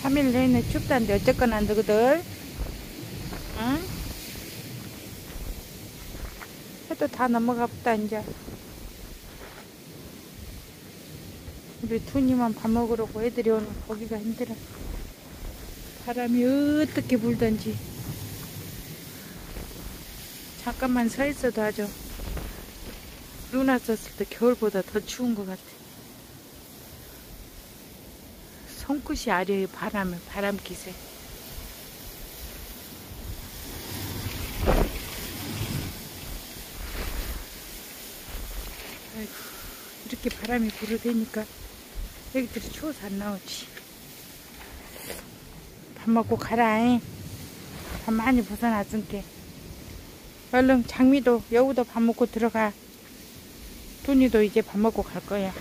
3일 내내 춥다는데 어쨌거나 안 되거든. 응? 해도 다 넘어가 보다 이제. 우리 투니만 밥 먹으려고 애들이 오늘 거기가 힘들어. 바람이 어떻게 불던지. 잠깐만 서 있어도 아주 눈 왔었을 때 겨울보다 더 추운 것 같아. 손끝이 아려요. 바람에, 바람 기세. 아이고, 이렇게 바람이 불어대니까 애기들이 추워서 안 나오지. 밥 먹고 가라. 밥 많이 벗어놨으니까. 얼른 장미도 여우도 밥 먹고 들어가. 뚜니도 이제 밥 먹고 갈 거야.